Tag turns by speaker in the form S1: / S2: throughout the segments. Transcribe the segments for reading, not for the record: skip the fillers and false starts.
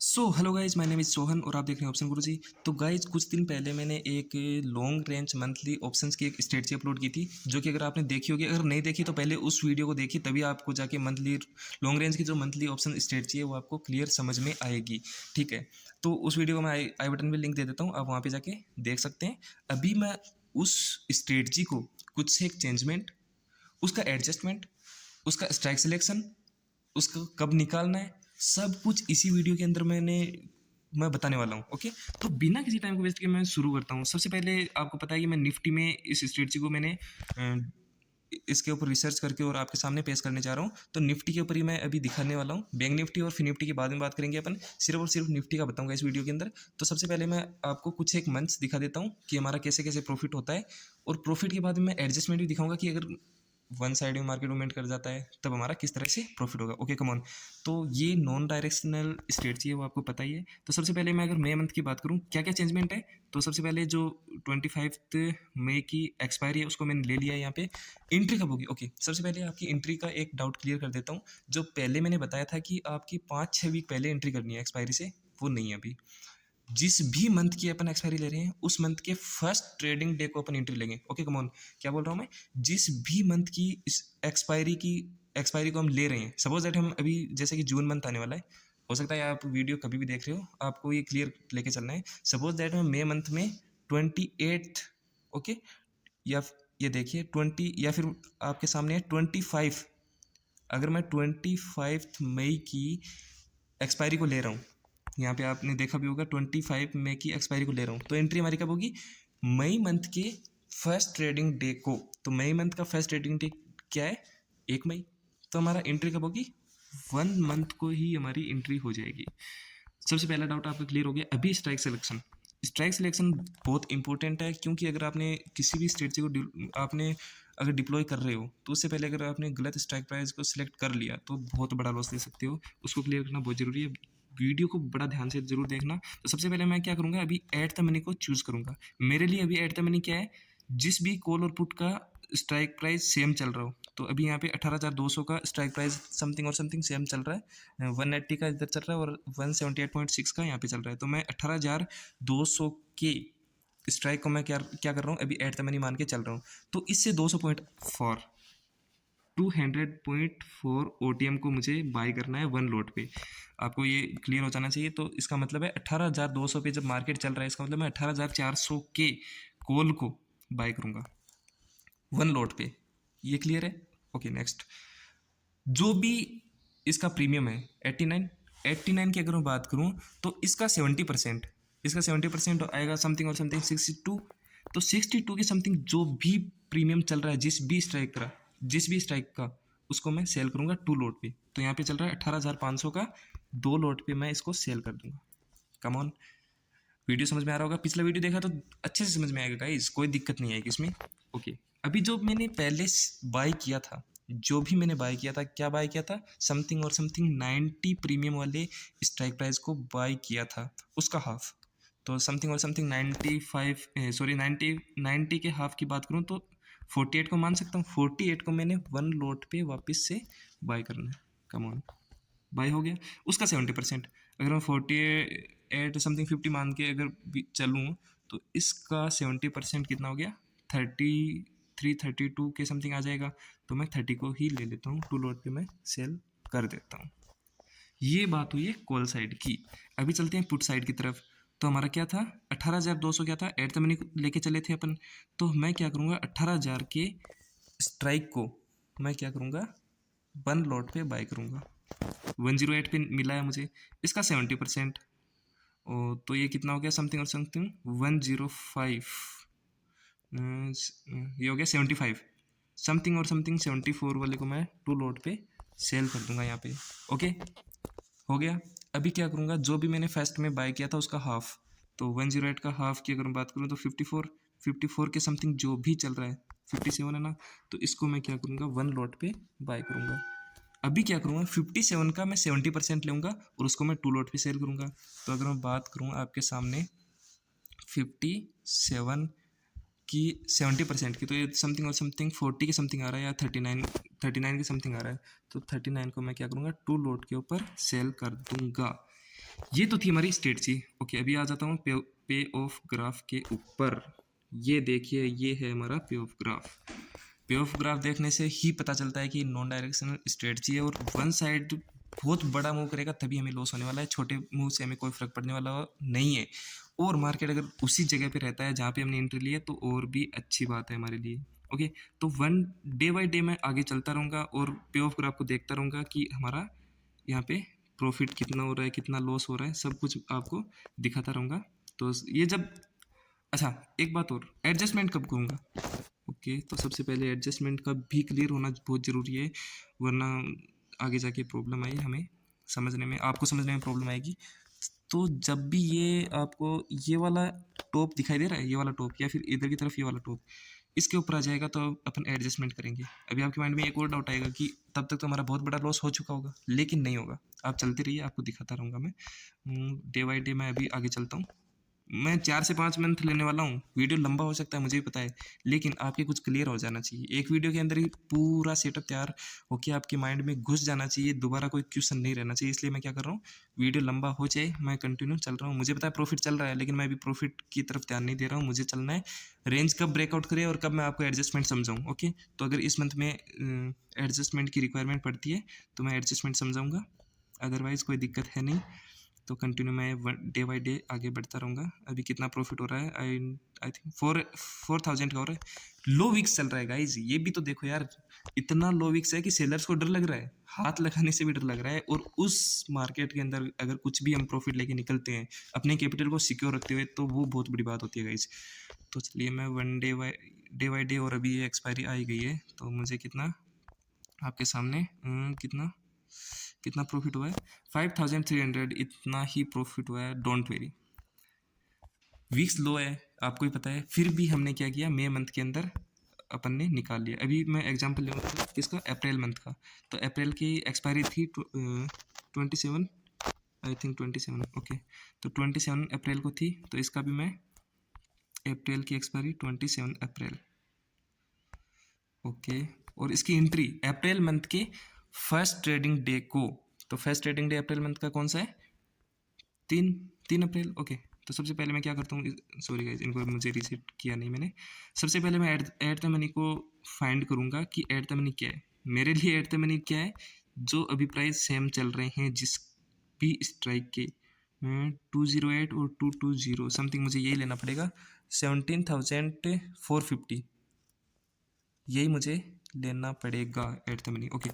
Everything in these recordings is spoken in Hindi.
S1: So hello guys, my name is Sohan और आप देख रहे हैं ऑप्शन गुरुजी। तो गाइज कुछ दिन पहले मैंने एक लॉन्ग रेंज मंथली ऑप्शंस की एक स्ट्रेटजी अपलोड की थी, जो कि अगर आपने देखी होगी, अगर नहीं देखी तो पहले उस वीडियो को देखिए, तभी आपको जाके मंथली लॉन्ग रेंज की जो मंथली ऑप्शन स्ट्रेटजी है वो आपको क्लियर समझ में आएगी। ठीक है, तो उस वीडियो को मैं आई बटन में लिंक दे देता हूँ, आप वहाँ पर जाके देख सकते हैं। अभी मैं उस स्ट्रेटजी को कुछ से एक चेंजमेंट, उसका एडजस्टमेंट, उसका स्ट्राइक सिलेक्शन, उसको कब निकालना है, सब कुछ इसी वीडियो के अंदर मैं बताने वाला हूँ। ओके, तो बिना किसी टाइम को वेस्ट किए मैं शुरू करता हूँ। सबसे पहले आपको पता है कि मैं निफ्टी में इस स्ट्रेटजी को मैंने इसके ऊपर रिसर्च करके और आपके सामने पेश करने जा रहा हूँ। तो निफ्टी के ऊपर ही मैं अभी दिखाने वाला हूँ। बैंक निफ्टी और फिर निफ्टी के बाद में बात करेंगे अपन, सिर्फ और सिर्फ निफ्टी का बताऊंगा इस वीडियो के अंदर। तो सबसे पहले मैं आपको कुछ एक मंथ्स दिखा देता हूँ कि हमारा कैसे कैसे प्रॉफिट होता है, और प्रॉफिट के बाद में मैं एडजस्टमेंट भी दिखाऊंगा कि अगर वन साइड में मार्केट मूवमेंट कर जाता है तब हमारा किस तरह से प्रॉफिट होगा। Okay come on. तो ये नॉन डायरेक्शनल स्ट्रेटजी है, वो आपको पता ही है। तो सबसे पहले मैं अगर मई मंथ की बात करूँ क्या क्या चेंजमेंट है, तो सबसे पहले जो 25 मई की एक्सपायरी है उसको मैंने ले लिया है। यहाँ पे एंट्री कब होगी, ओके सबसे पहले आपकी एंट्री का एक डाउट क्लियर कर देता हूँ। जो पहले मैंने बताया था कि आपकी 5-6 वीक पहले एंट्री करनी है एक्सपायरी से, वो नहीं है अभी। जिस भी मंथ की अपन एक्सपायरी ले रहे हैं उस मंथ के फर्स्ट ट्रेडिंग डे को अपन एंट्री लेंगे। ओके कम ऑन, क्या बोल रहा हूँ मैं, जिस भी मंथ की इस एक्सपायरी को हम ले रहे हैं, सपोज दैट हम अभी जैसे कि जून मंथ आने वाला है, हो सकता है आप वीडियो कभी भी देख रहे हो, आपको ये क्लियर लेके चलना है। सपोज दैट मैं मई मंथ में 28, ओके, या ये देखिए 20, या फिर आपके सामने है 25। अगर मैं 25 मई की एक्सपायरी को ले रहा हूँ, यहाँ पे आपने देखा भी होगा 25 मई की एक्सपायरी को ले रहा हूँ, तो एंट्री हमारी कब होगी, मई मंथ के फर्स्ट ट्रेडिंग डे को। तो मई मंथ का फर्स्ट ट्रेडिंग डे क्या है, 1 मई। तो हमारा एंट्री कब होगी, 1 मंथ को ही हमारी एंट्री हो जाएगी। सबसे पहला डाउट आपका क्लियर हो गया। अभी स्ट्राइक सिलेक्शन, स्ट्राइक सिलेक्शन बहुत इंपॉर्टेंट है, क्योंकि अगर आपने किसी भी स्ट्रेटजी को आपने अगर डिप्लॉय कर रहे हो तो उससे पहले अगर आपने गलत स्ट्राइक प्राइस को सिलेक्ट कर लिया तो बहुत बड़ा लॉस ले सकते हो। उसको क्लियर करना बहुत जरूरी है, वीडियो को बड़ा ध्यान से जरूर देखना। तो सबसे पहले मैं क्या करूँगा, अभी एट द मनी को चूज़ करूँगा। मेरे लिए अभी एट द मनी क्या है, जिस भी कॉल और पुट का स्ट्राइक प्राइस सेम चल रहा हो। तो अभी यहाँ पे 18,200 का स्ट्राइक प्राइस समथिंग और समथिंग सेम चल रहा है, 180 का इधर चल रहा है और 178.6 का यहाँ पे चल रहा है। तो मैं 18,200 के स्ट्राइक को मैं क्या क्या कर रहा हूँ, अभी एट द मनी मान के चल रहा हूँ। तो इससे 200 पॉइंट फॉर 200.4 OTM को मुझे बाई करना है वन लोट पे। आपको ये क्लियर हो जाना चाहिए। तो इसका मतलब है 18,200 पे जब मार्केट चल रहा है, इसका मतलब मैं 18,400 के कॉल को बाई करूँगा वन लोट पे। ये क्लियर है। ओके नेक्स्ट, जो भी इसका प्रीमियम है 89 की अगर मैं बात करूँ तो इसका 70%, इसका 70% आएगा समथिंग और समथिंग 62। तो 62 के समथिंग जो भी प्रीमियम चल रहा है जिस भी स्ट्राइक का, उसको मैं सेल करूँगा 2 लोट पे। तो यहाँ पे चल रहा है 18,500 का, 2 लोट पे मैं इसको सेल कर दूंगा। कम ऑन, वीडियो समझ में आ रहा होगा। पिछला वीडियो देखा तो अच्छे से समझ में आएगा गाइस, कोई दिक्कत नहीं आएगी इसमें। ओके, अभी जो मैंने पहले बाय किया था, जो भी मैंने बाय किया था, क्या बाय किया था, समथिंग और समथिंग 90 प्रीमियम वाले स्ट्राइक प्राइस को बाय किया था, उसका हाफ। तो समथिंग और समथिंग 90 के हाफ की बात करूँ तो 48 को मान सकता हूँ। 48 को मैंने वन लोट पे वापस से बाय करना है। कम ऑन, बाई हो गया। उसका 70%, अगर मैं 48 समथिंग 50 मान के अगर चलूँ तो इसका 70% कितना हो गया, 32 के समथिंग आ जाएगा। तो मैं 30 को ही ले लेता हूँ, 2 लोट पे मैं सेल कर देता हूँ। ये बात हुई है कॉल साइड की। अभी चलते हैं पुट साइड की तरफ। तो हमारा क्या था, 18,200 क्या था, एट द मनी लेके चले थे अपन। तो मैं क्या करूँगा, 18,000 के स्ट्राइक को मैं क्या करूँगा, वन लॉट पे बाय करूँगा। 108 पे मिला है मुझे, इसका 70%। तो ये कितना हो गया, समथिंग और समथिंग 105, ये हो गया 75, समथिंग और समथिंग 74 वाले को मैं 2 लोट पे सेल कर दूंगा यहाँ पे। ओके हो गया। अभी क्या करूँगा, जो भी मैंने फर्स्ट में बाय किया था उसका हाफ, तो 108 का हाफ की अगर मैं बात करूँ तो 54 के समथिंग जो भी चल रहा है, 57 है ना, तो इसको मैं क्या करूँगा, वन लॉट पे बाय करूँगा। अभी क्या करूँगा, 57 का मैं 70% लूँगा और उसको मैं 2 लोट पे सेल करूँगा। तो अगर मैं बात करूँ आपके सामने 57 की 70% की, तो ये समथिंग और समथिंग 40 के समथिंग आ रहा है, या 39 के समथिंग आ रहा है। तो 39 को मैं क्या करूँगा, 2 लोट के ऊपर सेल कर दूँगा। ये तो थी हमारी स्ट्रेटजी। ओके, अभी आ जाता हूँ पे ऑफ ग्राफ के ऊपर। ये देखिए, ये है हमारा पे ऑफ ग्राफ। पे ऑफ ग्राफ देखने से ही पता चलता है कि नॉन डायरेक्शनल स्ट्रेटजी है, और वन साइड बहुत बड़ा मूव करेगा तभी हमें लॉस होने वाला है, छोटे मूव से हमें कोई फर्क पड़ने वाला नहीं है। और मार्केट अगर उसी जगह पे रहता है जहाँ पे हमने एंट्री ली है, तो और भी अच्छी बात है हमारे लिए। ओके, तो वन डे बाई डे मैं आगे चलता रहूँगा और पे ऑफ ग्राफ को देखता रहूँगा कि हमारा यहाँ पे प्रॉफिट कितना हो रहा है, कितना लॉस हो रहा है, सब कुछ आपको दिखाता रहूँगा। तो ये जब, अच्छा एक बात और, एडजस्टमेंट कब करूँगा? ओके, तो सबसे पहले एडजस्टमेंट का भी क्लियर होना बहुत ज़रूरी है, वरना आगे जाके प्रॉब्लम आई हमें समझने में, आपको समझने में प्रॉब्लम आएगी। तो जब भी ये आपको ये वाला टॉप दिखाई दे रहा है, ये वाला टॉप, या फिर इधर की तरफ ये वाला टॉप, इसके ऊपर आ जाएगा तो अपन एडजस्टमेंट करेंगे। अभी आपके माइंड में एक और डाउट आएगा कि तब तक तो हमारा बहुत बड़ा लॉस हो चुका होगा, लेकिन नहीं होगा। आप चलते रहिए, आपको दिखाता रहूँगा मैं डे बाई डे। मैं अभी आगे चलता हूँ। मैं 4 से 5 मंथ लेने वाला हूँ, वीडियो लंबा हो सकता है मुझे भी पता है, लेकिन आपके कुछ क्लियर हो जाना चाहिए। एक वीडियो के अंदर ही पूरा सेटअप तैयार होकर आपके माइंड में घुस जाना चाहिए, दोबारा कोई क्वेश्चन नहीं रहना चाहिए। इसलिए मैं क्या कर रहा हूँ, वीडियो लंबा हो जाए, मैं कंटिन्यू चल रहा हूँ। मुझे पता है प्रॉफिट चल रहा है, लेकिन मैं अभी प्रॉफिट की तरफ ध्यान नहीं दे रहा हूँ। मुझे चलना है रेंज कब ब्रेकआउट करे और कब मैं आपको एडजस्टमेंट समझाऊँ। ओके, तो अगर इस मंथ में एडजस्टमेंट की रिक्वायरमेंट पड़ती है तो मैं एडजस्टमेंट समझाऊँगा, अदरवाइज़ कोई दिक्कत है नहीं। तो कंटिन्यू मैं डे बाई डे आगे बढ़ता रहूँगा। अभी कितना प्रॉफिट हो रहा है, आई थिंक 4,000 का हो रहा है। लो विक्स चल रहा है गाइज, ये भी तो देखो यार, इतना लो विक्स है कि सेलर्स को डर लग रहा है, हाथ लगाने से भी डर लग रहा है। और उस मार्केट के अंदर अगर कुछ भी हम प्रॉफिट लेके निकलते हैं अपने कैपिटल को सिक्योर रखते हुए, तो वो बहुत बड़ी बात होती है गाइज। तो चलिए मैं वन डे बाई डे, और अभी ये एक्सपायरी आई गई है, तो मुझे कितना आपके सामने कितना कितना प्रॉफिट हुआ है, 5,300, इतना ही प्रॉफिट हुआ है। डोंट वेरी, वीक्स लो है, आपको ही पता है, फिर भी हमने क्या किया, मई मंथ के अंदर अपन ने निकाल लिया। अभी मैं एग्जांपल लूँगा किसका, अप्रैल मंथ का। तो अप्रैल की एक्सपायरी थी 27, आई थिंक 27। ओके, तो 27 अप्रैल को थी, तो इसका भी मैं अप्रैल की एक्सपायरी 27 अप्रैल। ओके, और इसकी एंट्री अप्रैल मंथ के फर्स्ट ट्रेडिंग डे को। तो first trading day April month का कौन सा है, 3 अप्रैल। ओके, तो सबसे पहले मैं क्या करता हूँ, सॉरी गाइज, इनको मुझे रिसेट किया नहीं मैंने। सबसे पहले मैं एट द मनी को फाइंड करूँगा कि एट द मनी क्या है मेरे लिए। एट द मनी क्या है, जो अभी प्राइस सेम चल रहे हैं जिस भी स्ट्राइक के, 208 और 220 समथिंग, मुझे यही लेना पड़ेगा, 17,450, यही मुझे लेना पड़ेगा एट द मनी। ओके,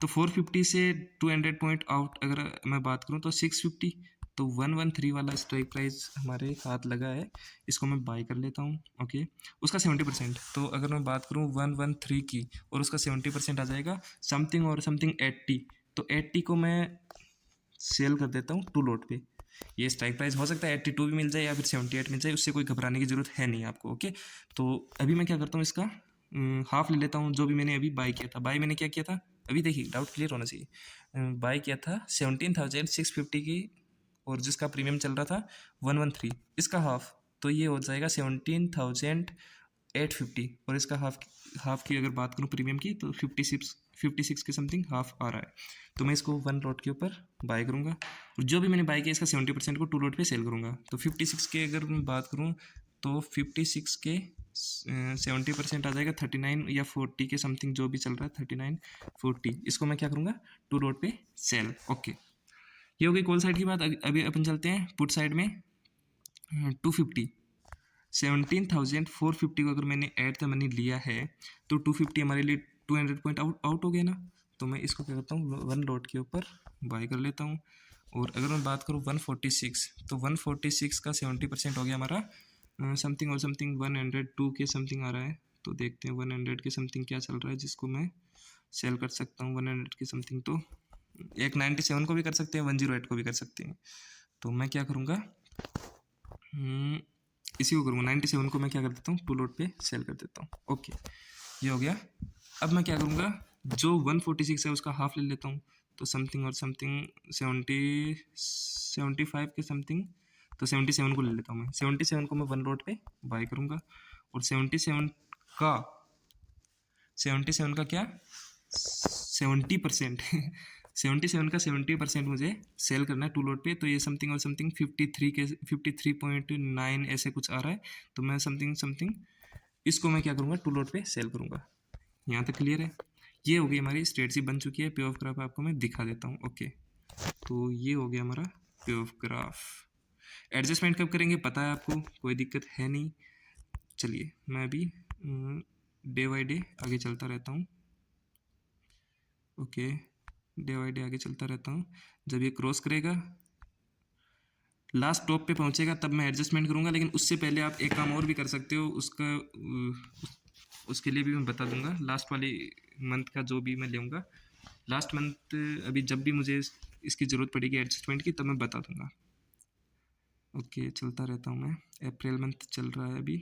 S1: तो 450 से 200 पॉइंट आउट अगर मैं बात करूँ तो 650, तो 113 वाला स्ट्राइक प्राइस हमारे हाथ लगा है, इसको मैं बाई कर लेता हूँ। ओके, उसका 70%, तो अगर मैं बात करूँ 113 की और उसका 70% आ जाएगा समथिंग और समथिंग 80, तो 80 को मैं सेल कर देता हूँ टू लोट पे। ये स्ट्राइक प्राइस हो सकता है 82 भी मिल जाए या फिर 78 मिल जाए, उससे कोई घबराने की ज़रूरत है नहीं आपको। ओके, तो अभी मैं क्या करता हूँ, इसका हाफ ले लेता हूँ, जो भी मैंने अभी बाई किया था। बाई मैंने क्या किया था, अभी देखिए डाउट क्लियर होना चाहिए। बाई किया था 17,650 की, और जिसका प्रीमियम चल रहा था 113, इसका हाफ, तो ये हो जाएगा 17,850, और इसका हाफ की अगर बात करूँ प्रीमियम की, तो 56 के समथिंग हाफ आ रहा है। तो मैं इसको वन लॉट के ऊपर बाय करूँगा, और जो भी मैंने बाय किया इसका 70% को टू लॉट पे सेल करूँगा। तो 56 के अगर मैं बात करूँ तो 56 के 70% आ जाएगा 39 या 40 के समथिंग, जो भी चल रहा है 39 40, इसको मैं क्या करूँगा, टू लॉट पे सेल। ओके, ये हो गई कॉल साइड की बात। अभी अपन चलते हैं पुट साइड में। 250, 17,450 को अगर मैंने एट द मनी लिया है, तो 250 हमारे लिए 200 पॉइंट आउट हो गया ना। तो मैं इसको क्या करता हूँ, वन लॉट के ऊपर बाय कर लेता हूँ। और अगर मैं बात करूँ 146, तो 146 का 70% हो गया हमारा समथिंग और समथिंग 102 के समथिंग आ रहा है। तो देखते हैं 100 के समथिंग क्या चल रहा है जिसको मैं सेल कर सकता हूँ 100 के समथिंग। तो एक 97 को भी कर सकते हैं, 108 को भी कर सकते हैं। तो मैं क्या करूँगा, इसी को करूँगा, 97 को मैं क्या कर देता हूँ, टू लोट पे सेल कर देता हूँ। ओके, ये हो गया। अब मैं क्या करूँगा, जो 146 है उसका हाफ ले लेता हूँ, तो समथिंग और समथिंग 75 के समथिंग, तो 77 को ले लेता हूँ मैं। 77 को मैं वन लोट पे बाय करूँगा, और 77 का क्या 70% 77 का 70% मुझे सेल करना है टू लोड पे, तो ये समथिंग और समथिंग 53 के 53.9 ऐसे कुछ आ रहा है। तो मैं समथिंग समथिंग इसको मैं क्या करूँगा, टू लोड पे सेल करूँगा। यहाँ तक क्लियर है। ये हो गई हमारी स्ट्रेटजी बन चुकी है। पे ऑफ ग्राफ आपको मैं दिखा देता हूँ। ओके, तो ये हो गया हमारा पे ऑफ ग्राफ। एडजस्टमेंट कब करेंगे पता है आपको, कोई दिक्कत है नहीं। चलिए मैं अभी डे बाई डे आगे चलता रहता हूँ। ओके, डे बाई डे आगे चलता रहता हूँ। जब ये क्रॉस करेगा, लास्ट टॉप पे पहुँचेगा, तब मैं एडजस्टमेंट करूँगा। लेकिन उससे पहले आप एक काम और भी कर सकते हो, उसके लिए भी मैं बता दूंगा। लास्ट वाले मंथ का जो भी मैं लूँगा, लास्ट मंथ अभी जब भी मुझे इसकी ज़रूरत पड़ेगी एडजस्टमेंट की, तब मैं बता दूंगा। ओके, चलता रहता हूँ मैं। अप्रैल मंथ चल रहा है अभी।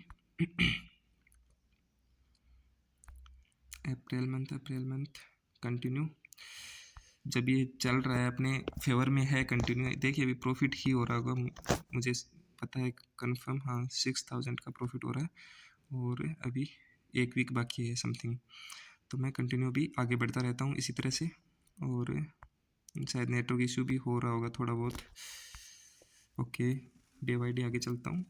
S1: April month continue. जब ये चल रहा है अपने फेवर में है कंटिन्यू, देखिए अभी प्रॉफिट ही हो रहा होगा, मुझे पता है कंफर्म। हाँ, 6000 का प्रॉफिट हो रहा है और अभी एक वीक बाकी है समथिंग। तो मैं कंटिन्यू अभी आगे बढ़ता रहता हूँ इसी तरह से। और शायद नेटवर्क इशू भी हो रहा होगा थोड़ा बहुत। ओके, डे बाई डे आगे चलता हूँ।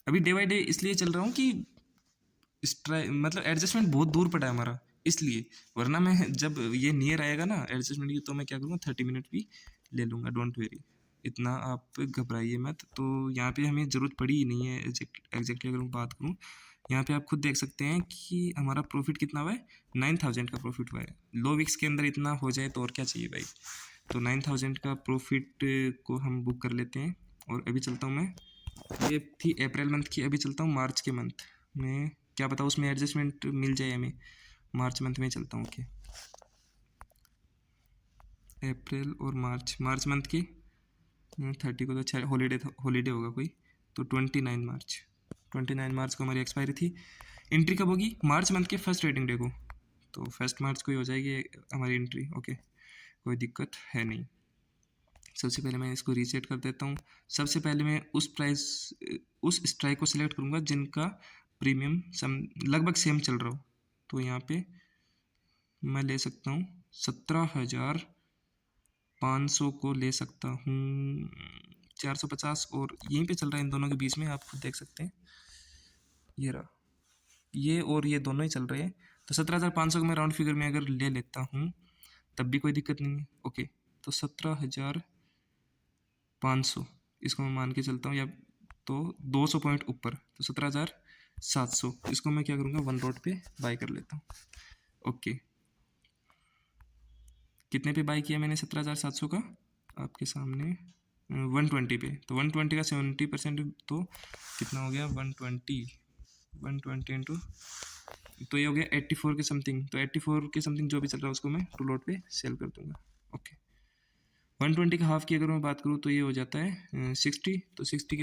S1: अभी डे बाई डे इसलिए चल रहा हूँ कि मतलब एडजस्टमेंट बहुत दूर पड़ा है हमारा, इसलिए। वरना मैं जब ये नियर आएगा ना एडजस्टमेंट की, तो मैं क्या करूँगा 30 मिनट भी ले लूँगा, डोंट वेरी, इतना आप घबराइए मत। तो यहाँ पे हमें ज़रूरत पड़ी ही नहीं है एग्जैक्टली। अगर मैं बात करूँ, यहाँ पे आप खुद देख सकते हैं कि हमारा प्रॉफिट कितना हुआ है, 9000 का प्रॉफिट हुआ है। लो विक्स के अंदर इतना हो जाए तो और क्या चाहिए भाई। तो 9000 का प्रॉफिट को हम बुक कर लेते हैं। और अभी चलता हूँ मैं, ये थी अप्रैल मंथ की, अभी चलता हूँ मार्च के मंथ में। क्या पता उसमें एडजस्टमेंट मिल जाए हमें। मार्च मंथ में चलता हूँ। ओके, अप्रैल और मार्च मंथ की 30 को तो अच्छा हॉलीडे होगा कोई, तो 29 मार्च को हमारी एक्सपायरी थी। एंट्री कब होगी, मार्च मंथ के फर्स्ट ट्रेडिंग डे को, तो 1 मार्च को ही हो जाएगी हमारी एंट्री। ओके, कोई दिक्कत है नहीं। सबसे पहले मैं इसको रीसेट कर देता हूँ। सबसे पहले मैं उस स्ट्राइक को सिलेक्ट करूँगा जिनका प्रीमियम लगभग सेम चल रहा हो। तो यहाँ पे मैं ले सकता हूँ 17,500 को ले सकता हूँ, 450, और यहीं पे चल रहा है इन दोनों के बीच में, आप खुद देख सकते हैं। ये रहा, ये और ये दोनों ही चल रहे हैं। तो 17,500 को मैं राउंड फिगर में अगर ले लेता हूँ तब भी कोई दिक्कत नहीं है। ओके, तो 17,500 इसको मैं मान के चलता हूँ, या तो 200 पॉइंट ऊपर, तो 17,700 इसको मैं क्या करूँगा, वन लोट पे बाय कर लेता हूँ। ओके, कितने पे बाय किया मैंने 17,700 का, आपके सामने 120 पे। तो 120 का 70% तो कितना हो गया, 120 इंटू, तो ये हो गया 84 के समथिंग। तो 84 के समथिंग जो भी चल रहा है उसको मैं टू लोट पे सेल कर दूंगा। ओके, 120 का हाफ की अगर मैं बात करूँ तो ये हो जाता है 60। तो 60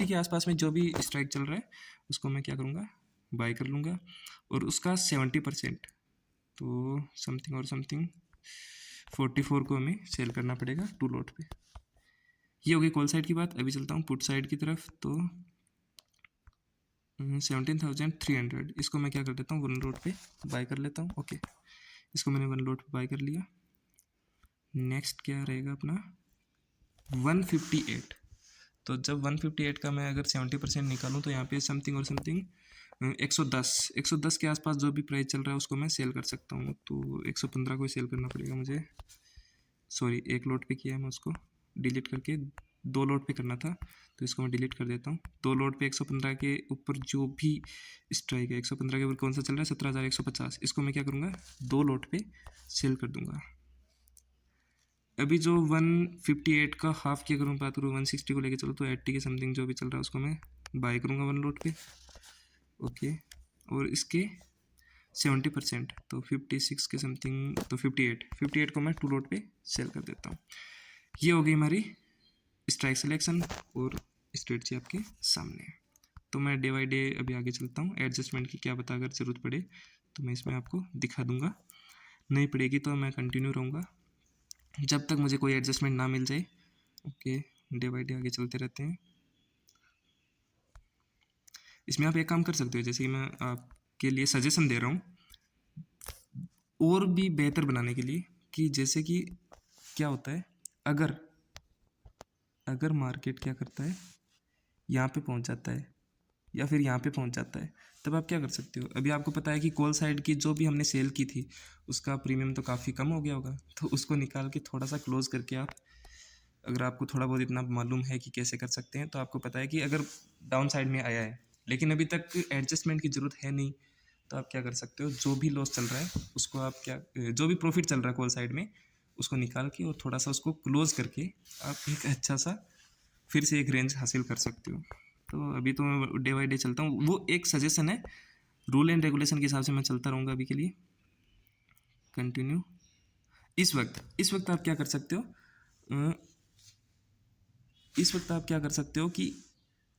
S1: के आसपास में जो भी स्ट्राइक चल रहा है उसको मैं क्या करूँगा, बाय कर लूँगा। और उसका 70%, तो समथिंग और समथिंग 44 को हमें सेल करना पड़ेगा टू लोट पे। ये हो गई कॉल साइड की बात। अभी चलता हूँ पुट साइड की तरफ। तो 17,300 इसको मैं क्या कर देता हूँ, वन लोट पे बाय कर लेता हूँ। ओके, इसको मैंने वन लोट पे बाय कर लिया। नेक्स्ट क्या रहेगा अपना 158। तो जब 158 का मैं अगर 70% निकालूँ तो यहाँ पे समथिंग और समथिंग 110 के आसपास जो भी प्राइस चल रहा है उसको मैं सेल कर सकता हूँ। तो 115 को ही सेल करना पड़ेगा मुझे। सॉरी, एक लोट पे किया है, मैं उसको डिलीट करके 2 लोट पे करना था, तो इसको मैं डिलीट कर देता हूँ। 2 लोट पे 115 के ऊपर जो भी स्ट्राइक है, 115 के ऊपर कौन सा चल रहा है, 17,150, इसको मैं क्या करूँगा, 2 लोट पे सेल कर दूँगा। अभी जो 158 का हाफ की अगर मैं बात करूँ, 160 को लेके चलो, तो 80 के समथिंग जो भी चल रहा है उसको मैं बाय करूँगा वन लोट पे। ओके, और इसके 70%, तो 56 के समथिंग, तो 58 को मैं टू लोट पे सेल कर देता हूँ। ये हो गई हमारी स्ट्राइक सिलेक्शन और स्ट्रेटजी आपके सामने है। तो मैं डे बाई डे अभी आगे चलता हूँ। एडजस्टमेंट की क्या पता अगर ज़रूरत पड़े तो मैं इसमें आपको दिखा दूंगा, नहीं पड़ेगी तो मैं कंटिन्यू रहूँगा जब तक मुझे कोई एडजस्टमेंट ना मिल जाए। ओके, डे बाई डे आगे चलते रहते हैं। इसमें आप एक काम कर सकते हो, जैसे कि मैं आपके लिए सजेशन दे रहा हूँ, और भी बेहतर बनाने के लिए कि जैसे कि क्या होता है, अगर अगर मार्केट क्या करता है, यहाँ पे पहुँच जाता है या फिर यहाँ पे पहुँच जाता है, तब आप क्या कर सकते हो। अभी आपको पता है कि कॉल साइड की जो भी हमने सेल की थी उसका प्रीमियम तो काफ़ी कम हो गया होगा, तो उसको निकाल के थोड़ा सा क्लोज करके आप, अगर आपको थोड़ा बहुत इतना मालूम है कि कैसे कर सकते हैं, तो आपको पता है कि अगर डाउन साइड में आया है लेकिन अभी तक एडजस्टमेंट की ज़रूरत है नहीं, तो आप क्या कर सकते हो, जो भी लॉस चल रहा है उसको आप क्या, जो भी प्रॉफिट चल रहा है कॉल साइड में उसको निकाल के और थोड़ा सा उसको क्लोज करके आप एक अच्छा सा फिर से एक रेंज हासिल कर सकते हो। तो अभी तो मैं डे बाई डे चलता हूँ, वो एक सजेशन है, रूल एंड रेगुलेशन के हिसाब से मैं चलता रहूँगा अभी के लिए। कंटिन्यू। इस वक्त आप क्या कर सकते हो, इस वक्त आप क्या कर सकते हो कि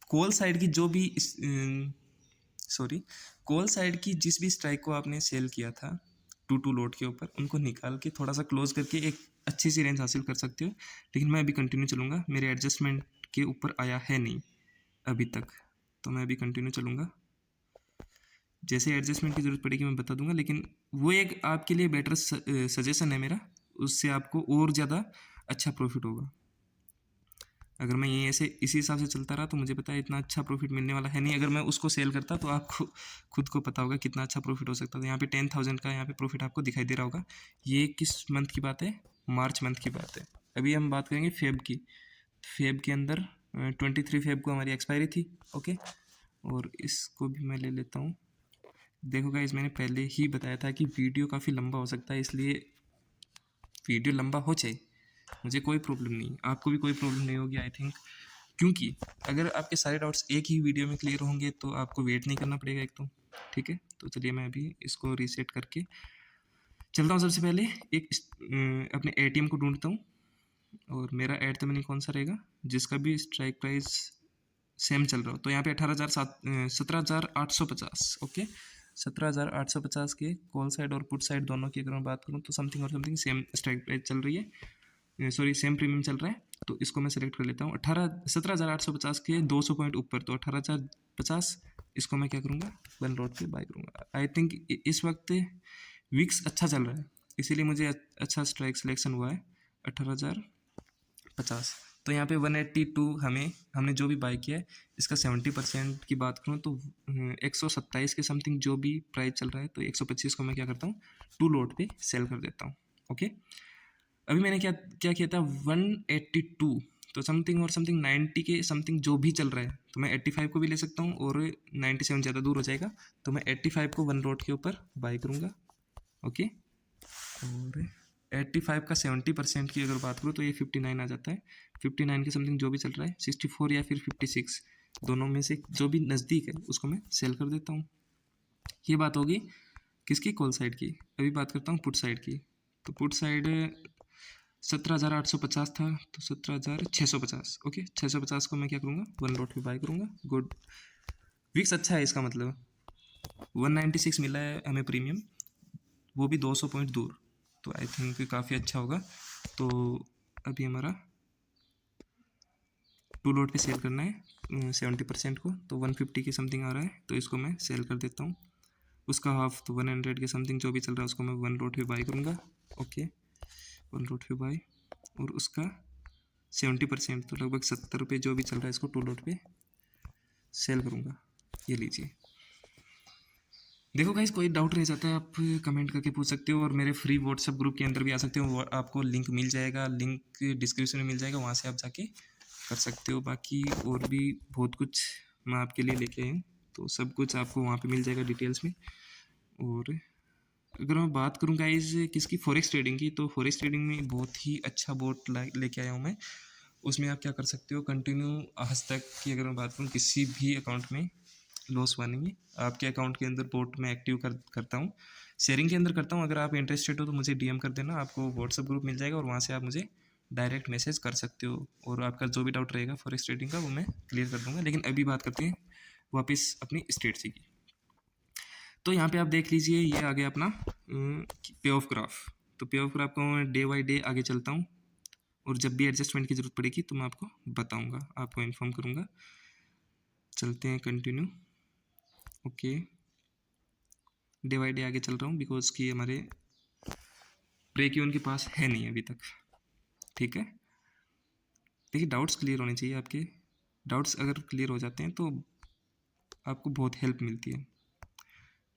S1: कॉल साइड की जो भी सॉरी कॉल साइड की जिस भी स्ट्राइक को आपने सेल किया था टू टू लोड के ऊपर, उनको निकाल के थोड़ा सा क्लोज करके एक अच्छी सी रेंज हासिल कर सकते हो। लेकिन मैं अभी कंटिन्यू चलूँगा, मेरे एडजस्टमेंट के ऊपर आया है नहीं अभी तक, तो मैं अभी कंटिन्यू चलूँगा। जैसे एडजस्टमेंट की ज़रूरत पड़ेगी मैं बता दूंगा, लेकिन वो एक आपके लिए बेटर सजेशन है मेरा, उससे आपको और ज़्यादा अच्छा प्रॉफिट होगा। अगर मैं ये ऐसे इसी हिसाब से चलता रहा तो मुझे पता है इतना अच्छा प्रॉफिट मिलने वाला है नहीं। अगर मैं उसको सेल करता तो आपको खुद को पता होगा कितना अच्छा प्रॉफिट हो सकता था। यहाँ पे 10,000 का यहाँ पे प्रॉफिट आपको दिखाई दे रहा होगा। ये किस मंथ की बात है, मार्च मंथ की बात है। अभी हम बात करेंगे फेब की। फेब के अंदर 23 फेब को हमारी एक्सपायरी थी। ओके, और इसको भी मैं ले लेता हूँ। देखो गाइस, मैंने पहले ही बताया था कि वीडियो काफ़ी लंबा हो सकता है, इसलिए वीडियो लंबा हो जाए मुझे कोई प्रॉब्लम नहीं, आपको भी कोई प्रॉब्लम नहीं होगी आई थिंक, क्योंकि अगर आपके सारे डाउट्स एक ही वीडियो में क्लियर होंगे तो आपको वेट नहीं करना पड़ेगा एक तो। ठीक है, तो चलिए मैं अभी इसको रीसेट करके चलता हूँ। सबसे पहले एक अपने एटीएम को ढूंढता हूँ, और मेरा एट द मनी कौन सा रहेगा जिसका भी स्ट्राइक प्राइस सेम चल रहा हो। तो यहाँ पे 17,850। ओके, 17,850 के कॉल साइड और पुट साइड दोनों की अगर मैं बात करूँ तो समथिंग और समथिंग सेम स्ट्राइक प्राइस चल रही है, सॉरी सेम प्रीमियम चल रहा है। तो इसको मैं सेलेक्ट कर लेता हूँ। 17,850 के 200 पॉइंट ऊपर, तो 18,050 इसको मैं क्या करूँगा, वन लोड पे बाय करूँगा। आई थिंक इस वक्त विक्स अच्छा चल रहा है, इसीलिए मुझे अच्छा स्ट्राइक सिलेक्शन हुआ है 18,050। तो यहाँ पे 182 हमने जो भी बाई किया है इसका 70% की बात करूँ तो 127 के समथिंग जो भी प्राइस चल रहा है, तो 125 को मैं क्या करता हूँ, टू लोड पे सेल कर देता हूँ। ओके, अभी मैंने क्या क्या किया था, 182, तो समथिंग और समथिंग 90 के समथिंग जो भी चल रहा है, तो मैं 85 को भी ले सकता हूँ, और 97 ज़्यादा दूर हो जाएगा, तो मैं 85 को वन लोड के ऊपर बाई करूँगा। ओके, और 85 का 70% की अगर बात करूँ तो ये 59 आ जाता है। 59 के समथिंग जो भी चल रहा है, 64 या फिर 56, दोनों में से जो भी नज़दीक है उसको मैं सेल कर देता हूँ। ये बात होगी किसकी, कॉल साइड की। अभी बात करता हूँ पुट साइड की। तो पुट साइड 17,850 था, तो 17,650। ओके, 650 को मैं क्या करूँगा, वन लोड पे बाय करूँगा। गुड, विक्स अच्छा है, इसका मतलब 196 मिला है हमें प्रीमियम, वो भी 200 पॉइंट दूर, तो आई थिंक काफ़ी अच्छा होगा। तो अभी हमारा टू लोड पे सेल करना है 70% को, तो 150 के समथिंग आ रहा है, तो इसको मैं सेल कर देता हूँ। उसका हाफ तो 100 के समथिंग जो भी चल रहा है उसको मैं वन लोड पे बाई करूँगा। ओके, वन लोड पे बाई, और उसका 70% तो लगभग 70 रुपये जो भी चल रहा है इसको टू लोड पे सेल करूँगा। ये लीजिए। देखो गाइस, कोई डाउट रह जाता है आप कमेंट करके पूछ सकते हो, और मेरे फ्री व्हाट्सएप ग्रुप के अंदर भी आ सकते हो, वो आपको लिंक मिल जाएगा, लिंक डिस्क्रिप्शन में मिल जाएगा, वहाँ से आप जाके कर सकते हो। बाकी और भी बहुत कुछ मैं आपके लिए लेके आया हूँ, तो सब कुछ आपको वहाँ पे मिल जाएगा डिटेल्स में। और अगर मैं बात करूँ गाइस किसकी, फॉरेक्स ट्रेडिंग की, तो फॉरेक्स ट्रेडिंग में बहुत ही अच्छा बोट लेके आया हूँ मैं। उसमें आप क्या कर सकते हो, कंटिन्यू आज तक की अगर मैं बात करूँ किसी भी अकाउंट में लॉस हुआ नहीं है। आपके अकाउंट के अंदर बोट में एक्टिव करता हूँ, शेयरिंग के अंदर करता हूँ। अगर आप इंटरेस्टेड हो तो मुझे डीएम कर देना, आपको व्हाट्सएप ग्रुप मिल जाएगा, और वहाँ से आप मुझे डायरेक्ट मैसेज कर सकते हो, और आपका जो भी डाउट रहेगा फॉरेक्स ट्रेडिंग का वो मैं क्लियर कर दूँगा। लेकिन अभी बात करते हैं वापस अपनी स्ट्रेटजी की। तो यहाँ पे आप देख लीजिए, ये आ गया अपना पे ऑफ ग्राफ। तो पे ऑफ ग्राफ को मैं डे बाई डे आगे चलता हूँ, और जब भी एडजस्टमेंट की ज़रूरत पड़ेगी तो मैं आपको बताऊँगा, आपको इन्फॉर्म करूँगा। चलते हैं continue. Okay, day by day आगे चल रहा हूँ बिकॉज कि हमारे ब्रेक इवन के पास है नहीं अभी तक। ठीक है, देखिए डाउट्स क्लियर होने चाहिए आपके। डाउट्स अगर क्लियर हो जाते हैं तो आपको बहुत हेल्प मिलती है।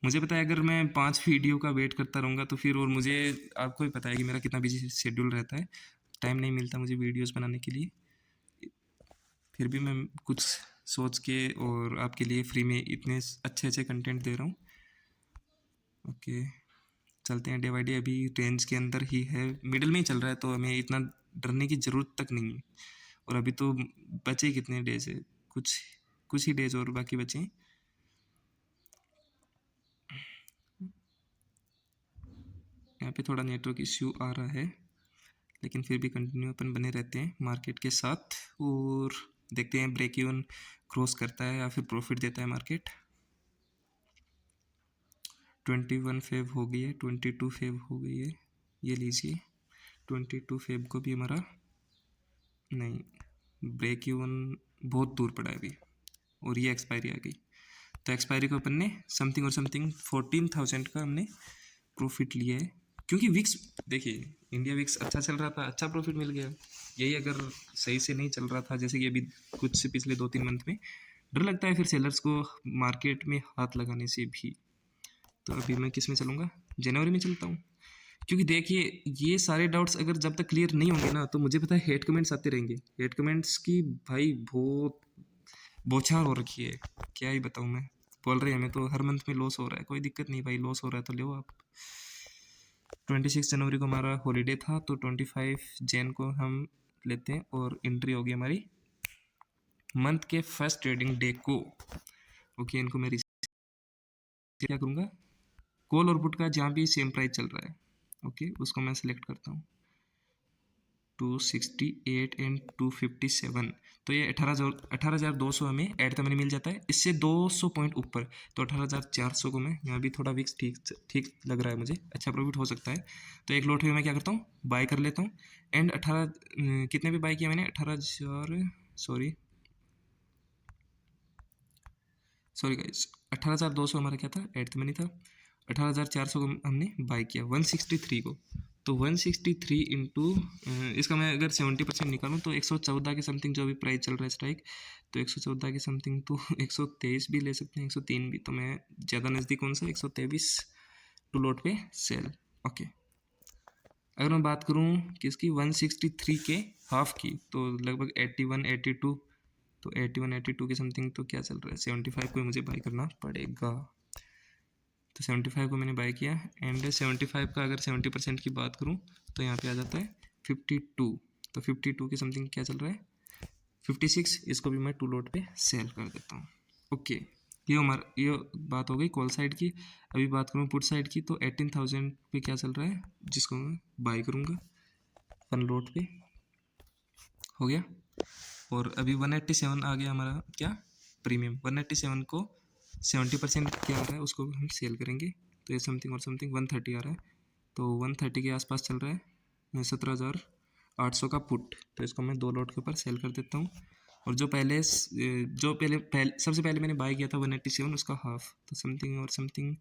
S1: मुझे पता है अगर मैं 5 वीडियो का वेट करता रहूँगा तो फिर, और मुझे आपको भी पता है कि मेरा कितना बिजी शेड्यूल रहता है, टाइम नहीं मिलता मुझे वीडियोस बनाने के लिए। फिर भी मैं कुछ सोच के और आपके लिए फ्री में इतने अच्छे अच्छे कंटेंट दे रहा हूँ। ओके, चलते हैं डे बाई डे। अभी रेंज के अंदर ही है, मिडिल में ही चल रहा है, तो हमें इतना डरने की ज़रूरत तक नहीं है। और अभी तो बचे कितने डेज है, कुछ कुछ ही डेज और बाकी बचे हैं। यहाँ पे थोड़ा नेटवर्क इश्यू आ रहा है, लेकिन फिर भी कंटिन्यू अपन बने रहते हैं मार्केट के साथ और देखते हैं ब्रेक इवन क्रॉस करता है या फिर प्रॉफिट देता है मार्केट। 21 फेब हो गई है, 22 फेब हो गई है, ये लीजिए। 22 फेब को भी हमारा नहीं, ब्रेक इवन बहुत दूर पड़ा है अभी, और ये एक्सपायरी आ गई। तो एक्सपायरी को अपन ने समथिंग और समथिंग 14,000 का हमने प्रॉफिट लिया है, क्योंकि विक्स देखिए इंडिया विक्स अच्छा चल रहा था, अच्छा प्रॉफिट मिल गया। यही अगर सही से नहीं चल रहा था, जैसे कि अभी कुछ पिछले 2-3 मंथ में, डर लगता है फिर सेलर्स को मार्केट में हाथ लगाने से भी। तो अभी मैं किस में चलूँगा, जनवरी में चलता हूँ। क्योंकि देखिए ये सारे डाउट्स अगर जब तक क्लियर नहीं होंगे ना, तो मुझे पता है हेट कमेंट्स आते रहेंगे। हेट कमेंट्स की भाई बहुत बौछार हो रखी है, क्या ही बताऊँ मैं। बोल रहे हैं हमें तो हर मंथ में लॉस हो रहा है, कोई दिक्कत नहीं भाई, लॉस हो रहा है तो लो आप। 26 जनवरी को हमारा हॉलीडे था, तो 25 जैन को हम लेते हैं और एंट्री होगी हमारी मंथ के फर्स्ट ट्रेडिंग डे को। ओके, इनको मैं क्या करूँगा, कॉल और पुट का जहाँ भी सेम प्राइस चल रहा है, ओके उसको मैं सिलेक्ट करता हूँ। 268 एंड 257, तो ये 18,200 हमें एट द मनी मिल जाता है। इससे 200 पॉइंट ऊपर तो 18,400 को मैं, यहाँ भी थोड़ा विक्स ठीक ठीक लग रहा है मुझे, अच्छा प्रॉफिट हो सकता है। तो एक लॉट में मैं क्या करता हूँ, बाय कर लेता हूँ। एंड 18 कितने पे बाय किया मैंने, 18,000, सॉरी गाइस, 18,200 हमारा क्या था, एट द मनी था। 18,400 को हमने बाय किया 163 को। तो 163 इंटू इसका मैं अगर 70% निकालूँ तो 114 के समथिंग जो अभी प्राइस चल रहा है स्ट्राइक, तो 114 के समथिंग, तो 123 भी ले सकते हैं, 103 भी। तो मैं ज़्यादा नज़दीक कौन सा, 123 टू लॉट पे सेल। ओके, अगर मैं बात करूँ किसकी, 163 के हाफ की, तो लगभग 81 82, तो 81 82 के समथिंग तो क्या चल रहा है, 75 को मुझे बाई करना पड़ेगा। तो 75 को मैंने बाई किया। एंड 75 का अगर 70% की बात करूँ तो यहाँ पे आ जाता है 52। तो 52 के समथिंग क्या चल रहा है, 56, इसको भी मैं टू लॉट पे सेल कर देता हूँ। ओके, ये बात हो गई कॉल साइड की। अभी बात करूँ पुट साइड की, तो 18,000 पे क्या चल रहा है, जिसको मैं बाई करूँगा वन लॉट पे, हो गया। और अभी 187 आ गया हमारा क्या, प्रीमियम। 187 को 70% क्या आ रहा है उसको हम सेल करेंगे, तो ये समथिंग और समथिंग 130 आ रहा है। तो 130 के आसपास चल रहा है 17,800 का पुट, तो इसको मैं 2 लॉट के ऊपर सेल कर देता हूँ। और जो पहले सबसे पहले मैंने बाय किया था 187, उसका हाफ, तो समथिंग और समथिंग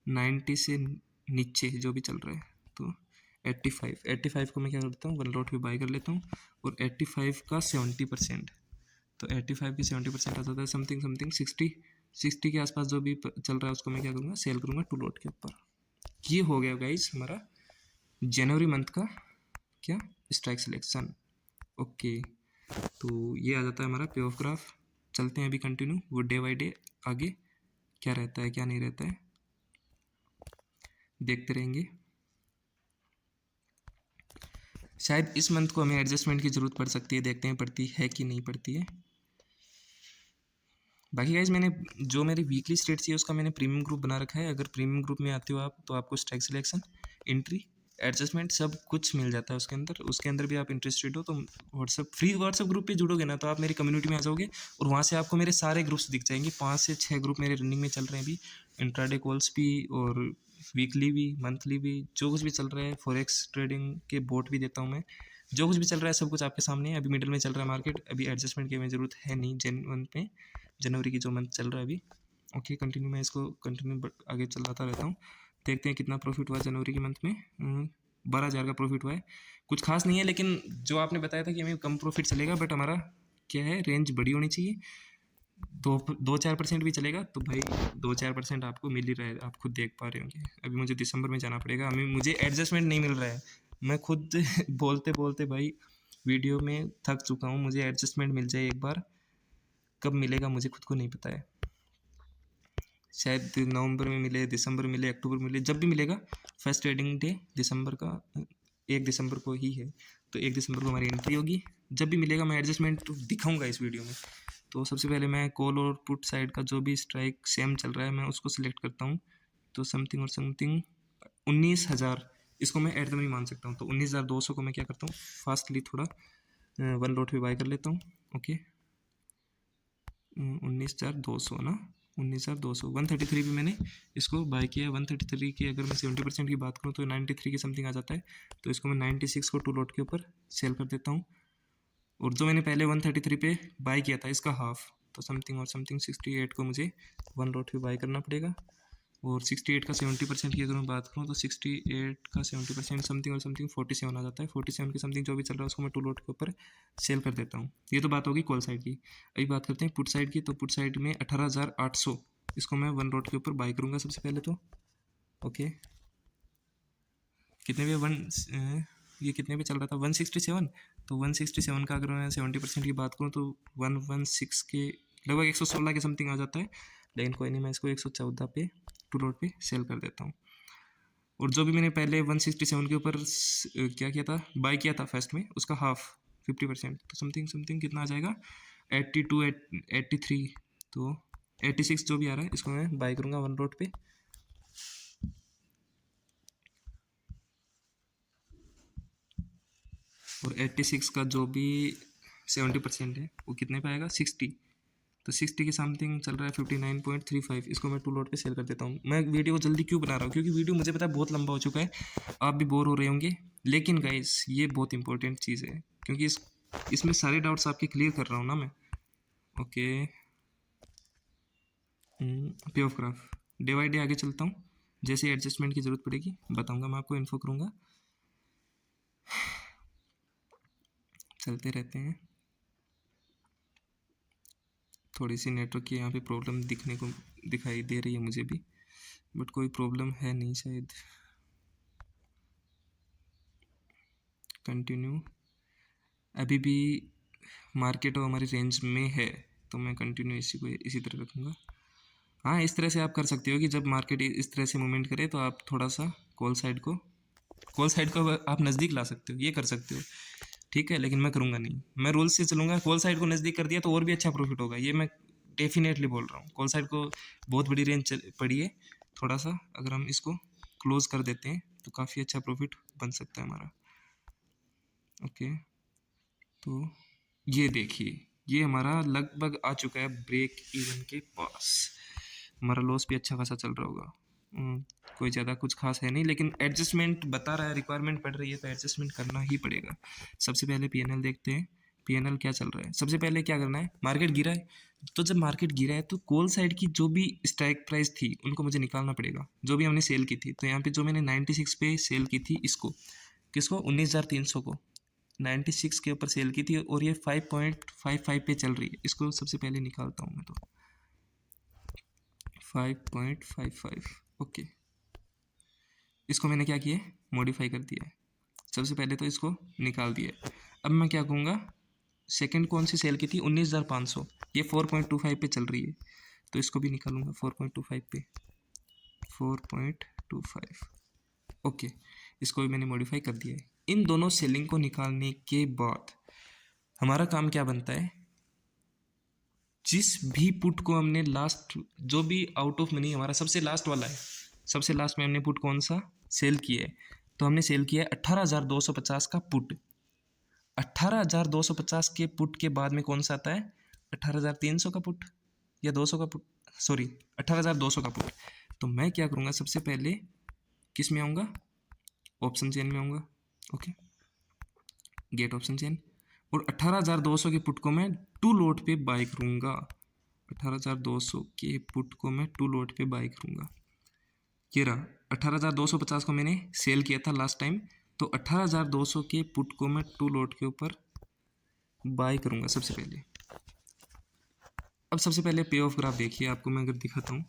S1: 90 से नीचे जो भी चल रहा है, तो 85 को मैं क्या करता हूँ, वन लॉट पे बाय कर लेता हूँ। और 85 का 70%, तो 85 की 70% आ जाता है समथिंग समथिंग 60 के आसपास जो भी चल रहा है उसको मैं क्या करूँगा, सेल करूँगा टू लॉट के ऊपर। ये हो गया गाइस हमारा जनवरी मंथ का क्या, स्ट्राइक सिलेक्शन। ओके, तो ये आ जाता है हमारा पे ऑफ ग्राफ। चलते हैं अभी कंटिन्यू, वो डे बाई डे आगे क्या रहता है क्या नहीं रहता है देखते रहेंगे। शायद इस मंथ को हमें एडजस्टमेंट की ज़रूरत पड़ सकती है, देखते हैं पड़ती है कि नहीं पड़ती है। बाकी गाइज मैंने जो मेरी वीकली स्टेट्स है उसका मैंने प्रीमियम ग्रुप बना रखा है। अगर प्रीमियम ग्रुप में आते हो आप, तो आपको स्ट्राइक सिलेक्शन, एंट्री, एडजस्टमेंट सब कुछ मिल जाता है उसके अंदर। उसके अंदर भी आप इंटरेस्टेड हो तो फ्री व्हाट्सएप ग्रुप पे जुड़ोगे ना, तो आप मेरी कम्युनिटी में आ जाओगे और वहाँ से आपको मेरे सारे ग्रुप्स दिख जाएंगे। 5 से 6 ग्रुप मेरे रनिंग में चल रहे हैं अभी, इंट्राडे कॉल्स भी और वीकली भी मंथली भी, जो कुछ भी चल रहा है। फॉरेक्स ट्रेडिंग के बोट भी देता हूँ मैं, जो कुछ भी चल रहा है सब कुछ आपके सामने है। अभी मिडिल में चल रहा है मार्केट, अभी एडजस्टमेंट की हमें ज़रूरत है नहीं जनवरी की जो मंथ चल रहा है अभी। ओके, कंटिन्यू मैं इसको कंटिन्यू आगे चलाता रहता हूँ, देखते हैं कितना प्रॉफिट हुआ जनवरी के मंथ में। 12,000 का प्रॉफिट हुआ है। कुछ खास नहीं है, लेकिन जो आपने बताया था कि हमें कम प्रॉफिट चलेगा, बट हमारा क्या है, रेंज बड़ी होनी चाहिए। 2-4% भी चलेगा तो भाई 2-4% आपको मिल ही रहा है, आप खुद देख पा रहे होंगे। अभी मुझे दिसंबर में जाना पड़ेगा, अभी मुझे एडजस्टमेंट नहीं मिल रहा है। मैं खुद बोलते बोलते भाई वीडियो में थक चुका हूँ। मुझे एडजस्टमेंट मिल जाए एक बार, कब मिलेगा मुझे खुद को नहीं पता है। शायद नवंबर में मिले, दिसंबर में मिले, अक्टूबर में मिले, जब भी मिलेगा। फर्स्ट ट्रेडिंग डे दिसंबर का 1 दिसंबर को ही है, तो 1 दिसंबर को हमारी एंट्री होगी। जब भी मिलेगा मैं एडजस्टमेंट तो दिखाऊंगा इस वीडियो में। तो सबसे पहले मैं कॉल और पुट साइड का जो भी स्ट्राइक सेम चल रहा है मैं उसको सिलेक्ट करता हूँ। तो समथिंग और समथिंग 19,000 इसको मैं एट द मनी मान सकता हूँ। तो 19,200 को मैं क्या करता हूँ, फास्टली थोड़ा 1 लॉट पे बाय कर लेता हूँ। ओके, 19,200 ना, 19,200 133 पे मैंने इसको बाय किया है। 133 की अगर मैं 70% की बात करूँ तो 93 के समथिंग आ जाता है। तो इसको मैं 96 को 2 लॉट के ऊपर सेल कर देता हूँ। और जो मैंने पहले 133 पे बाय किया था इसका हाफ, तो समथिंग और समथिंग 68 को मुझे 1 लॉट पे बाय करना पड़ेगा। और 68 का 70% की अगर मैं बात करूँ तो 68 का 70% समथिंग और समथिंग 47 आ जाता है। 47 के समथिंग जो भी चल रहा है उसको मैं 2 लॉट के ऊपर सेल कर देता हूँ। ये तो बात होगी कॉल साइड की। अभी बात करते हैं पुट साइड की। तो पुट साइड में 18,800 इसको मैं 1 लॉट के ऊपर बाय करूँगा सबसे पहले तो। ओके, कितने पे ये कितने पे चल रहा था, 167। तो 167 का अगर मैं 70% की बात करूँ तो 116 के लगभग 116 के समथिंग आ जाता है। लेकिन कोई नहीं, मैं इसको 114 पे 2 लॉट पे सेल कर देता हूँ। और जो भी मैंने पहले 167 के ऊपर क्या किया था, बाय किया था फर्स्ट में, उसका हाफ 50%, तो समथिंग समथिंग कितना आ जाएगा, 82 83। तो 86 जो भी आ रहा है इसको मैं बाय करूँगा 1 लॉट पे। और 86 का जो भी 70% है वो कितने पे आएगा, 60। तो 60 के समथिंग चल रहा है 59.35। इसको मैं 2 लॉट पे सेल कर देता हूँ। मैं वीडियो को जल्दी क्यों बना रहा हूँ, क्योंकि वीडियो मुझे पता है बहुत लंबा हो चुका है, आप भी बोर हो रहे होंगे। लेकिन गाइस ये बहुत इंपॉर्टेंट चीज़ है, क्योंकि इसमें सारे डाउट्स आपके क्लियर कर रहा हूँ ना मैं। ओके, पे of graph day by day आगे चलता हूँ। जैसे एडजस्टमेंट की ज़रूरत पड़ेगी बताऊँगा, मैं आपको इन्फो करूँगा। चलते रहते हैं। थोड़ी सी नेटवर्क की यहाँ पे प्रॉब्लम दिखाई दे रही है मुझे भी, बट कोई प्रॉब्लम है नहीं शायद। कंटिन्यू, अभी भी मार्केट और हमारी रेंज में है, तो मैं कंटिन्यू इसी तरह रखूँगा। हाँ, इस तरह से आप कर सकते हो कि जब मार्केट इस तरह से मूवमेंट करे तो आप थोड़ा सा कॉल साइड को आप नज़दीक ला सकते हो, ये कर सकते हो, ठीक है। लेकिन मैं करूँगा नहीं, मैं रूल से चलूँगा। कॉल साइड को नज़दीक कर दिया तो और भी अच्छा प्रॉफिट होगा, ये मैं डेफिनेटली बोल रहा हूँ। कॉल साइड को बहुत बड़ी रेंज पड़ी है, थोड़ा सा अगर हम इसको क्लोज कर देते हैं तो काफ़ी अच्छा प्रॉफिट बन सकता है हमारा। ओके, तो ये देखिए, ये हमारा लगभग आ चुका है ब्रेक इवन के पास। हमारा लॉस भी अच्छा खासा चल रहा होगा। कोई ज़्यादा कुछ खास है नहीं, लेकिन एडजस्टमेंट बता रहा है, रिक्वायरमेंट पड़ रही है तो एडजस्टमेंट करना ही पड़ेगा। सबसे पहले पीएनएल देखते हैं, पीएनएल क्या चल रहा है। सबसे पहले क्या करना है, मार्केट गिरा है, तो जब मार्केट गिरा है तो कॉल साइड की जो भी स्ट्राइक प्राइस थी उनको मुझे निकालना पड़ेगा, जो भी हमने सेल की थी। तो यहाँ पे जो मैंने 96 पे सेल की थी, इसको किसको, 19,300 को 96 के ऊपर सेल की थी, और ये 5.55 पे चल रही है। इसको सबसे पहले निकालता हूँ मैं, तो 5.55। ओके, इसको मैंने क्या किया है, मॉडिफाई कर दिया है। सबसे पहले तो इसको निकाल दिया है। अब मैं क्या कहूँगा, सेकंड कौन सी सेल की थी, 19,500, ये 4.25 पे चल रही है, तो इसको भी निकालूंगा 4.25 पे, 4.25। ओके, इसको भी मैंने मॉडिफाई कर दिया है। इन दोनों सेलिंग को निकालने के बाद हमारा काम क्या बनता है, जिस भी पुट को हमने लास्ट, जो भी आउट ऑफ मनी हमारा सबसे लास्ट वाला है, सबसे लास्ट में हमने पुट कौन सा सेल किया है, तो हमने सेल किया है 18,250 का पुट। 18,250 के पुट के बाद में कौन सा आता है, 18,300 का पुट या 200 का पुट, सॉरी 18,200 का पुट। तो मैं क्या करूँगा, सबसे पहले किस में आऊँगा, ऑप्शन चेन में आऊँगा। ओके, गेट ऑप्शन चेन, और 18,200 के पुट को मैं 2 लॉट पे बाय करूँगा। 18,200 के पुट को मैं 2 लॉट पे बाय करूँगा। ये रहा 18,250 को मैंने सेल किया था लास्ट टाइम, तो 18,200 के पुट को मैं 2 लॉट के ऊपर बाय करूँगा सबसे पहले। अब सबसे पहले पे ऑफ ग्राफ देखिए, आपको मैं अगर दिखाता हूँ,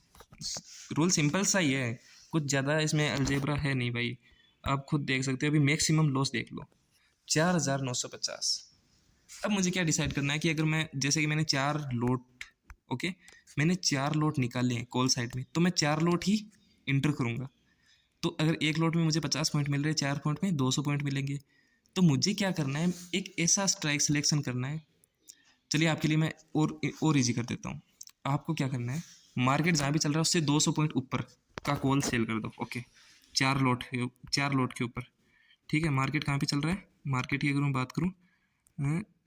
S1: रूल सिंपल सा ही है, कुछ ज़्यादा इसमें अलजेब्रा है नहीं भाई, आप खुद देख सकते हो। अभी मैक्सिमम लॉस देख लो 4,950। अब मुझे क्या डिसाइड करना है कि अगर मैं, जैसे कि मैंने 4 लोट, ओके, मैंने 4 लोट निकाले हैं कॉल साइड में, तो मैं 4 लोट ही इंटर करूँगा। तो अगर एक लोट में मुझे 50 पॉइंट मिल रहे हैं, 4 पॉइंट में 200 पॉइंट मिलेंगे। तो मुझे क्या करना है, एक ऐसा स्ट्राइक सिलेक्शन करना है। चलिए आपके लिए मैं और ईजी कर देता हूँ। आपको क्या करना है, मार्केट जहाँ भी चल रहा है उससे 200 पॉइंट ऊपर का कॉल सेल कर दो, ओके, 4 लोट के ऊपर, ठीक है। मार्केट कहाँ पे चल रहा है, मार्केट की अगर मैं बात करूँ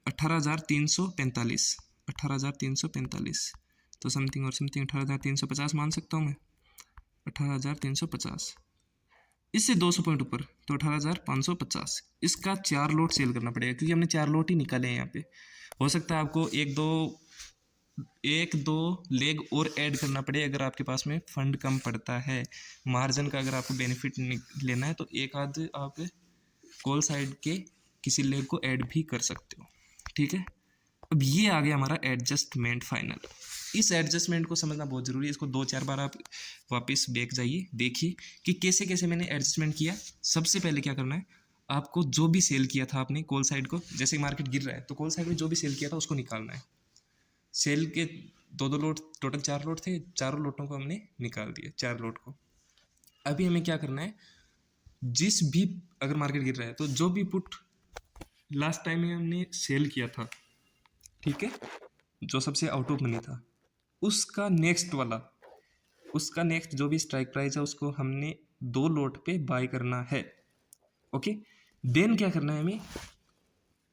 S1: 18,345, 18,345, तो समथिंग और समथिंग 18,350 मान सकता हूँ मैं, 18,350, इससे 200 पॉइंट ऊपर तो 18,550। इसका 4 लोट सेल करना पड़ेगा, क्योंकि हमने 4 लोट ही निकाले हैं यहाँ पे। हो सकता है आपको एक दो लेग और ऐड करना पड़े अगर आपके पास में फंड कम पड़ता है। मार्जिन का अगर आपको बेनिफिट लेना है तो एक आध आप कॉल साइड के किसी लेग को ऐड भी कर सकते हो, ठीक है। अब ये आ गया हमारा एडजस्टमेंट फाइनल। इस एडजस्टमेंट को समझना बहुत ज़रूरी है, इसको 2-4 बार आप वापस बैक जाइए, देखिए कि कैसे कैसे मैंने एडजस्टमेंट किया। सबसे पहले क्या करना है, आपको जो भी सेल किया था आपने कॉल साइड को, जैसे मार्केट गिर रहा है तो कॉल साइड में जो भी सेल किया था उसको निकालना है। सेल के 2-2 लोट, टोटल 4 लोट थे, चारों लोटों को हमने निकाल दिया, 4 लोट को। अभी हमें क्या करना है, जिस भी, अगर मार्केट गिर रहा है तो जो भी पुट लास्ट टाइम में हमने सेल किया था, ठीक है, जो सबसे आउट ऑफ मनी था, उसका नेक्स्ट वाला, उसका नेक्स्ट जो भी स्ट्राइक प्राइस है उसको हमने 2 लोट पे बाय करना है, ओके। देन क्या करना है हमें,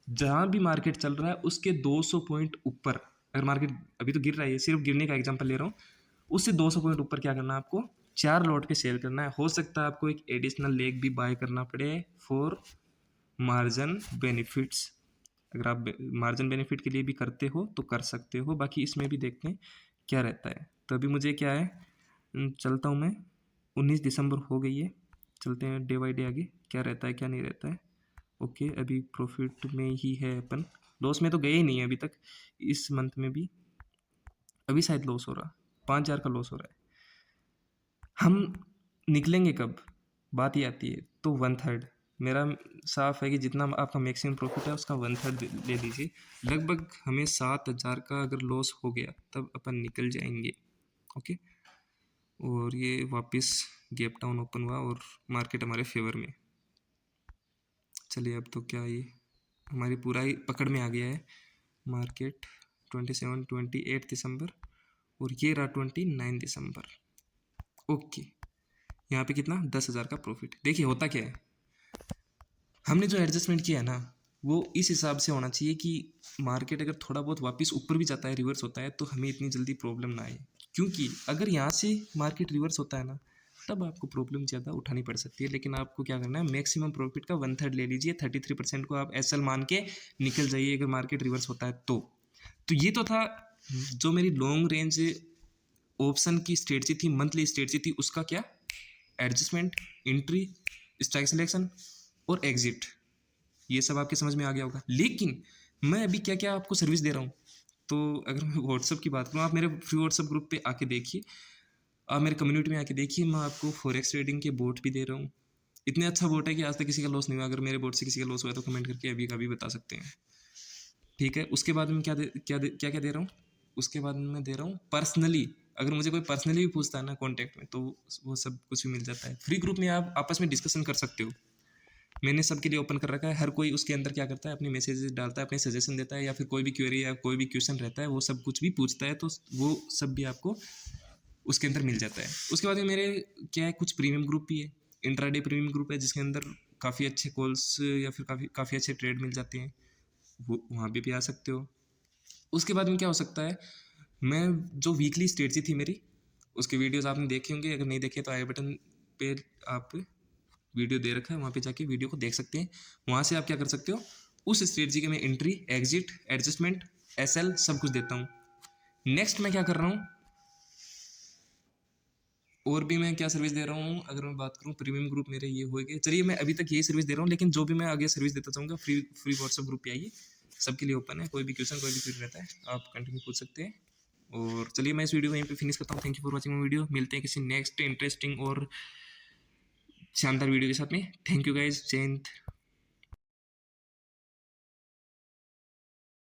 S1: जहाँ भी मार्केट चल रहा है उसके 200 पॉइंट ऊपर, अगर मार्केट अभी तो गिर रहा है, सिर्फ गिरने का एग्जांपल ले रहा हूँ, उससे 200 पॉइंट ऊपर क्या करना है आपको, 4 लॉट पे सेल करना है। हो सकता है आपको एक एडिशनल लेग भी बाय करना पड़े फॉर मार्जिन बेनिफिट्स। अगर आप मार्जिन बेनिफिट के लिए भी करते हो तो कर सकते हो, बाकी इसमें भी देखते हैं क्या रहता है। तो अभी मुझे क्या है, चलता हूँ मैं, 19 दिसंबर हो गई है, चलते हैं डे बाई डे आगे क्या रहता है क्या नहीं रहता है। ओके, अभी प्रॉफिट में ही है अपन, लॉस में तो गए ही नहीं है अभी तक। इस मंथ में भी अभी शायद लॉस हो रहा, 5,000 का लॉस हो रहा है। हम निकलेंगे कब, बात ही आती है, तो 1/3 मेरा साफ है कि जितना आपका मैक्सिमम प्रॉफिट है उसका 1/3 ले लीजिए। लगभग हमें 7,000 का अगर लॉस हो गया तब अपन निकल जाएंगे, ओके। और ये वापस गैप डाउन ओपन हुआ और मार्केट हमारे फेवर में। चलिए अब तो क्या, ये हमारी पूरा ही पकड़ में आ गया है मार्केट। 28 दिसंबर और ये रहा 29 दिसंबर, ओके। यहाँ पे कितना, 10,000 का प्रॉफिट। देखिए होता क्या है, हमने जो एडजस्टमेंट किया है ना वो इस हिसाब से होना चाहिए कि मार्केट अगर थोड़ा बहुत वापस ऊपर भी जाता है, रिवर्स होता है, तो हमें इतनी जल्दी प्रॉब्लम ना आए। क्योंकि अगर यहाँ से मार्केट रिवर्स होता है ना, तब आपको प्रॉब्लम ज़्यादा उठानी पड़ सकती है। लेकिन आपको क्या करना है, मैक्सिमम प्रॉफिट का 1/3 ले लीजिए, 33% को आप एसएल मान के निकल जाइए अगर मार्केट रिवर्स होता है तो ये तो था जो मेरी लॉन्ग रेंज ऑप्शन की स्ट्रेटजी थी, मंथली स्ट्रेटजी थी, उसका क्या, एडजस्टमेंट, एंट्री, स्ट्राइक सिलेक्शन और एग्जिट, ये सब आपके समझ में आ गया होगा। लेकिन मैं अभी क्या क्या आपको सर्विस दे रहा हूँ, तो अगर मैं व्हाट्सअप की बात करूँ, आप मेरे फ्री व्हाट्सअप ग्रुप पे आके देखिए, आप मेरे कम्युनिटी में आके देखिए, मैं आपको फॉरेक्स ट्रेडिंग के बोट भी दे रहा हूँ। इतने अच्छा बोट है कि आज तक किसी का लॉस नहीं हुआ। अगर मेरे बोट से किसी का लॉस हुआ है तो कमेंट करके अभी का भी बता सकते हैं, ठीक है। उसके बाद में क्या दे रहा हूँ, उसके बाद में मैं दे रहा हूँ पर्सनली, अगर मुझे कोई पर्सनली भी पूछता है ना कॉन्टैक्ट में, तो वो सब कुछ भी मिल जाता है। फ्री ग्रुप में आप आपस में डिस्कशन कर सकते हो, मैंने सबके लिए ओपन कर रखा है। हर कोई उसके अंदर क्या करता है, अपने मैसेजेस डालता है, अपने सजेशन देता है, या फिर कोई भी क्वेरी या कोई भी क्वेश्चन रहता है वो सब कुछ भी पूछता है, तो वो सब भी आपको उसके अंदर मिल जाता है। उसके बाद में मेरे क्या है, कुछ प्रीमियम ग्रुप भी है, इंट्राडे प्रीमियम ग्रुप है, जिसके अंदर काफ़ी अच्छे कॉल्स या फिर काफ़ी अच्छे ट्रेड मिल जाते हैं, वो वहाँ पे भी आ सकते हो। उसके बाद में क्या हो सकता है, मैं जो वीकली स्ट्रेटजी थी मेरी, उसके वीडियोस आपने देखे होंगे, अगर नहीं देखे तो आई बटन पे आप वीडियो दे रखा है, वहाँ पे जाके वीडियो को देख सकते हैं। वहाँ से आप क्या कर सकते हो, उस स्ट्रेटजी के मैं एंट्री, एग्जिट, एडजस्टमेंट, एसएल सब कुछ देता हूँ। नेक्स्ट मैं क्या कर रहा हूँ, और भी मैं क्या सर्विस दे रहा हूँ, अगर मैं बात करूँ प्रीमियम ग्रुप मेरे ये हो गए। चलिए मैं अभी तक यही सर्विस दे रहा हूँ, लेकिन जो भी मैं आगे सर्विस देता चाहूँगा, फ्री फ्री व्हाट्सएप ग्रुप पे आइए, सबके लिए ओपन है, कोई भी क्वेश्चन कोई भी क्वेरी रहता है आप कंटिन्यू पूछ सकते हैं। और चलिए मैं इस वीडियो को यहीं पे फिनिश करता हूँ। Thank you for watching my video. मिलते हैं किसी नेक्स्ट इंटरेस्टिंग और शानदार वीडियो के साथ में। थैंक यू गाइज, जय हिंद।